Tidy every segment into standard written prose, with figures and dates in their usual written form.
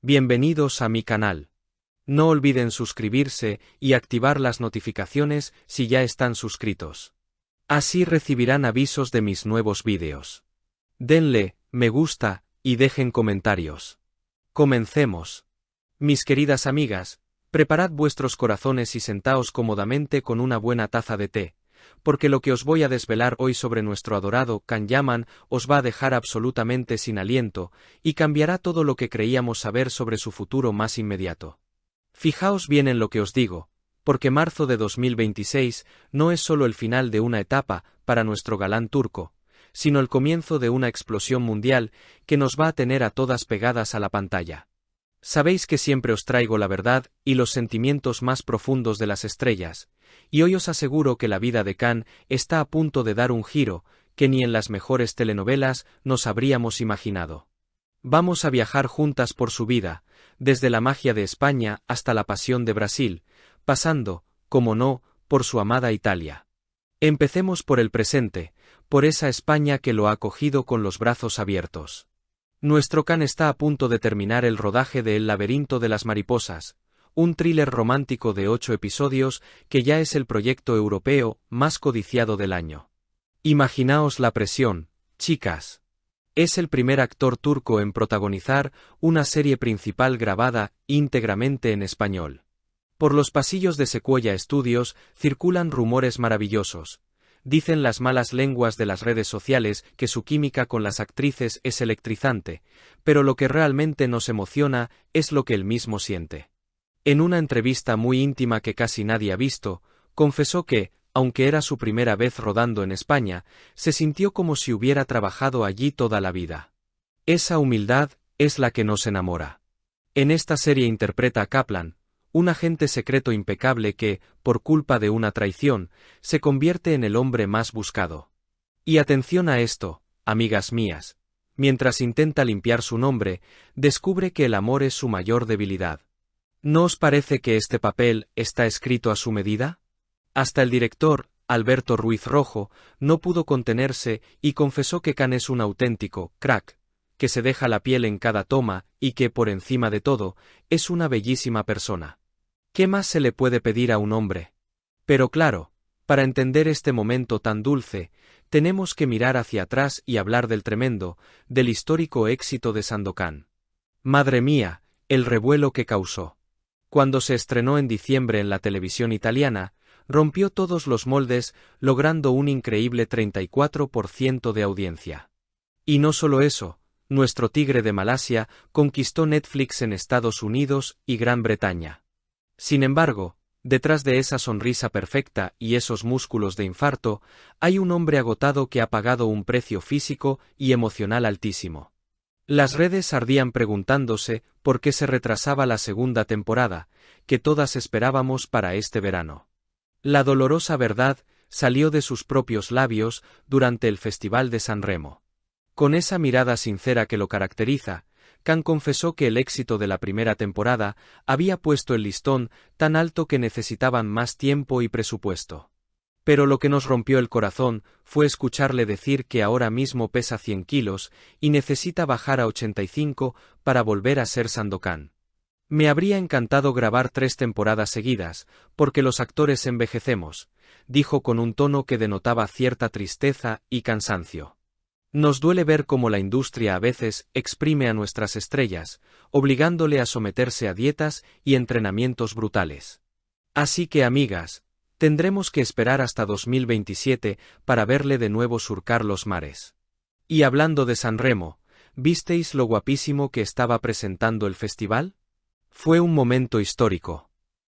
Bienvenidos a mi canal. No olviden suscribirse y activar las notificaciones si ya están suscritos. Así recibirán avisos de mis nuevos vídeos. Denle me gusta y dejen comentarios. Comencemos. Mis queridas amigas, preparad vuestros corazones y sentaos cómodamente con una buena taza de té, porque lo que os voy a desvelar hoy sobre nuestro adorado Can Yaman os va a dejar absolutamente sin aliento y cambiará todo lo que creíamos saber sobre su futuro más inmediato. Fijaos bien en lo que os digo, porque marzo de 2026 no es solo el final de una etapa para nuestro galán turco, sino el comienzo de una explosión mundial que nos va a tener a todas pegadas a la pantalla. Sabéis que siempre os traigo la verdad y los sentimientos más profundos de las estrellas, y hoy os aseguro que la vida de Can está a punto de dar un giro que ni en las mejores telenovelas nos habríamos imaginado. Vamos a viajar juntas por su vida, desde la magia de España hasta la pasión de Brasil, pasando, como no, por su amada Italia. Empecemos por el presente, por esa España que lo ha acogido con los brazos abiertos. Nuestro Can está a punto de terminar el rodaje de El laberinto de las mariposas, un thriller romántico de 8 episodios que ya es el proyecto europeo más codiciado del año. Imaginaos la presión, chicas. Es el primer actor turco en protagonizar una serie principal grabada íntegramente en español. Por los pasillos de Sequoia Studios circulan rumores maravillosos. Dicen las malas lenguas de las redes sociales que su química con las actrices es electrizante, pero lo que realmente nos emociona es lo que él mismo siente. En una entrevista muy íntima que casi nadie ha visto, confesó que, aunque era su primera vez rodando en España, se sintió como si hubiera trabajado allí toda la vida. Esa humildad es la que nos enamora. En esta serie interpreta a Kaplan, un agente secreto impecable que, por culpa de una traición, se convierte en el hombre más buscado. Y atención a esto, amigas mías, mientras intenta limpiar su nombre, descubre que el amor es su mayor debilidad. ¿No os parece que este papel está escrito a su medida? Hasta el director, Alberto Ruiz Rojo, no pudo contenerse y confesó que Can es un auténtico crack, que se deja la piel en cada toma y que, por encima de todo, es una bellísima persona. ¿Qué más se le puede pedir a un hombre? Pero claro, para entender este momento tan dulce, tenemos que mirar hacia atrás y hablar del tremendo, del histórico éxito de Sandokan. Madre mía, el revuelo que causó. Cuando se estrenó en diciembre en la televisión italiana, rompió todos los moldes, logrando un increíble 34% de audiencia. Y no solo eso, nuestro tigre de Malasia conquistó Netflix en Estados Unidos y Gran Bretaña. Sin embargo, detrás de esa sonrisa perfecta y esos músculos de infarto, hay un hombre agotado que ha pagado un precio físico y emocional altísimo. Las redes ardían preguntándose por qué se retrasaba la segunda temporada, que todas esperábamos para este verano. La dolorosa verdad salió de sus propios labios durante el Festival de San Remo. Con esa mirada sincera que lo caracteriza, Can confesó que el éxito de la primera temporada había puesto el listón tan alto que necesitaban más tiempo y presupuesto. Pero lo que nos rompió el corazón fue escucharle decir que ahora mismo pesa 100 kilos y necesita bajar a 85 para volver a ser Sandokan. Me habría encantado grabar 3 temporadas seguidas, porque los actores envejecemos, dijo con un tono que denotaba cierta tristeza y cansancio. Nos duele ver cómo la industria a veces exprime a nuestras estrellas, obligándole a someterse a dietas y entrenamientos brutales. Así que, amigas, tendremos que esperar hasta 2027 para verle de nuevo surcar los mares. Y hablando de San Remo, ¿visteis lo guapísimo que estaba presentando el festival? Fue un momento histórico.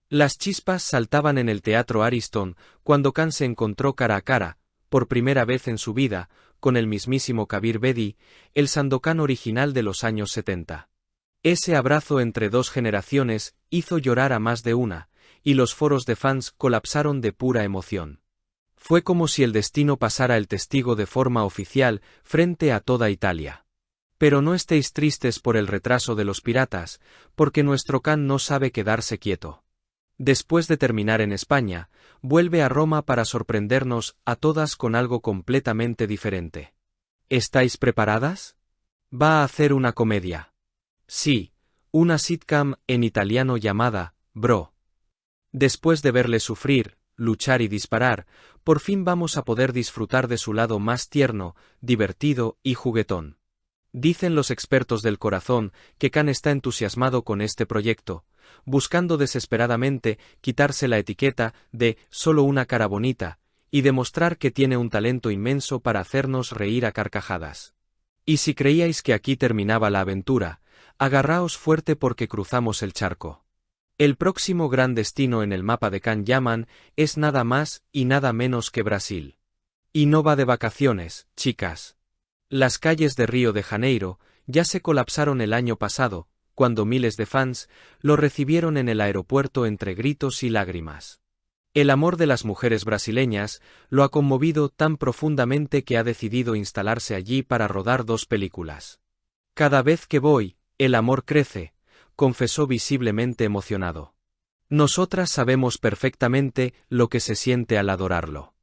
Las chispas saltaban en el Teatro Ariston cuando Can se encontró cara a cara, por primera vez en su vida, con el mismísimo Kabir Bedi, el Sandokan original de los años 70. Ese abrazo entre dos generaciones hizo llorar a más de una, y los foros de fans colapsaron de pura emoción. Fue como si el destino pasara el testigo de forma oficial frente a toda Italia. Pero no estéis tristes por el retraso de los piratas, porque nuestro Can no sabe quedarse quieto. Después de terminar en España, vuelve a Roma para sorprendernos a todas con algo completamente diferente. ¿Estáis preparadas? Va a hacer una comedia. Sí, una sitcom en italiano llamada Bro. Después de verle sufrir, luchar y disparar, por fin vamos a poder disfrutar de su lado más tierno, divertido y juguetón. Dicen los expertos del corazón que Khan está entusiasmado con este proyecto, buscando desesperadamente quitarse la etiqueta de solo una cara bonita, y demostrar que tiene un talento inmenso para hacernos reír a carcajadas. Y si creíais que aquí terminaba la aventura, agarraos fuerte porque cruzamos el charco. El próximo gran destino en el mapa de Can Yaman es nada más y nada menos que Brasil. Y no va de vacaciones, chicas. Las calles de Río de Janeiro ya se colapsaron el año pasado, cuando miles de fans lo recibieron en el aeropuerto entre gritos y lágrimas. El amor de las mujeres brasileñas lo ha conmovido tan profundamente que ha decidido instalarse allí para rodar 2 películas. Cada vez que voy, el amor crece, confesó visiblemente emocionado. Nosotras sabemos perfectamente lo que se siente al adorarlo.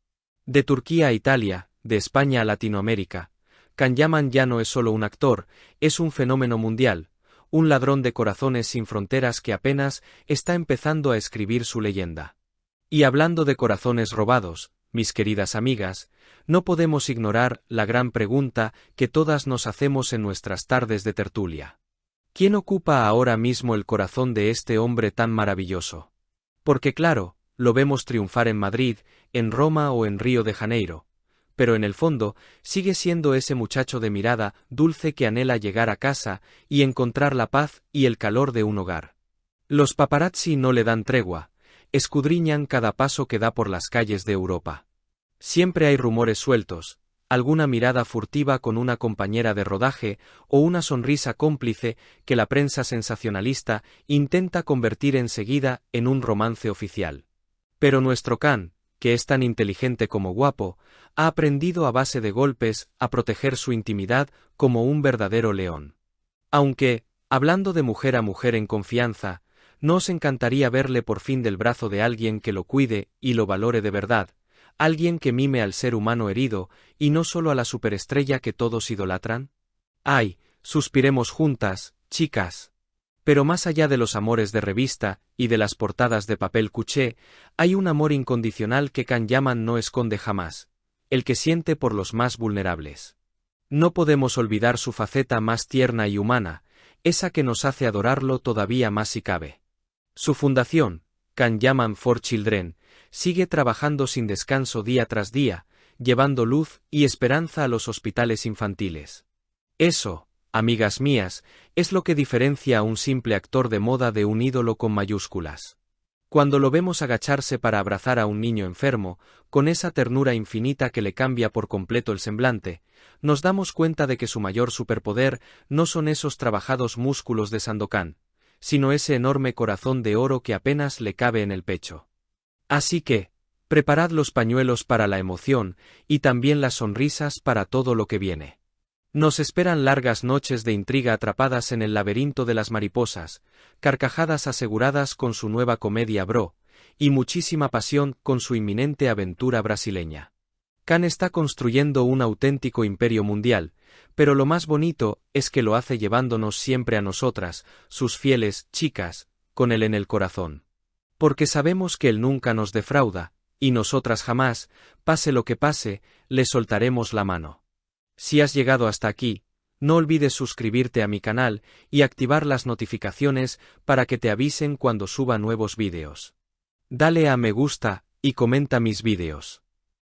De Turquía a Italia, de España a Latinoamérica, Can Yaman ya no es solo un actor, es un fenómeno mundial, un ladrón de corazones sin fronteras que apenas está empezando a escribir su leyenda. Y hablando de corazones robados, mis queridas amigas, no podemos ignorar la gran pregunta que todas nos hacemos en nuestras tardes de tertulia. ¿Quién ocupa ahora mismo el corazón de este hombre tan maravilloso? Porque claro, lo vemos triunfar en Madrid, en Roma o en Río de Janeiro, pero en el fondo sigue siendo ese muchacho de mirada dulce que anhela llegar a casa y encontrar la paz y el calor de un hogar. Los paparazzi no le dan tregua, escudriñan cada paso que da por las calles de Europa. Siempre hay rumores sueltos, alguna mirada furtiva con una compañera de rodaje o una sonrisa cómplice que la prensa sensacionalista intenta convertir enseguida en un romance oficial. Pero nuestro Khan, que es tan inteligente como guapo, ha aprendido a base de golpes a proteger su intimidad como un verdadero león. Aunque, hablando de mujer a mujer en confianza, ¿no os encantaría verle por fin del brazo de alguien que lo cuide y lo valore de verdad, alguien que mime al ser humano herido y no solo a la superestrella que todos idolatran? ¡Ay! Suspiremos juntas, chicas. Pero más allá de los amores de revista y de las portadas de papel cuché, hay un amor incondicional que Can Yaman no esconde jamás, el que siente por los más vulnerables. No podemos olvidar su faceta más tierna y humana, esa que nos hace adorarlo todavía más si cabe. Su fundación, Can Yaman for Children, sigue trabajando sin descanso día tras día, llevando luz y esperanza a los hospitales infantiles. Eso, amigas mías, es lo que diferencia a un simple actor de moda de un ídolo con mayúsculas. Cuando lo vemos agacharse para abrazar a un niño enfermo, con esa ternura infinita que le cambia por completo el semblante, nos damos cuenta de que su mayor superpoder no son esos trabajados músculos de Sandokan, sino ese enorme corazón de oro que apenas le cabe en el pecho. Así que, preparad los pañuelos para la emoción y también las sonrisas para todo lo que viene. Nos esperan largas noches de intriga atrapadas en el laberinto de las mariposas, carcajadas aseguradas con su nueva comedia Bro, y muchísima pasión con su inminente aventura brasileña. Khan está construyendo un auténtico imperio mundial, pero lo más bonito es que lo hace llevándonos siempre a nosotras, sus fieles chicas, con él en el corazón. Porque sabemos que él nunca nos defrauda, y nosotras jamás, pase lo que pase, le soltaremos la mano. Si has llegado hasta aquí, no olvides suscribirte a mi canal y activar las notificaciones para que te avisen cuando suba nuevos vídeos. Dale a me gusta y comenta mis vídeos.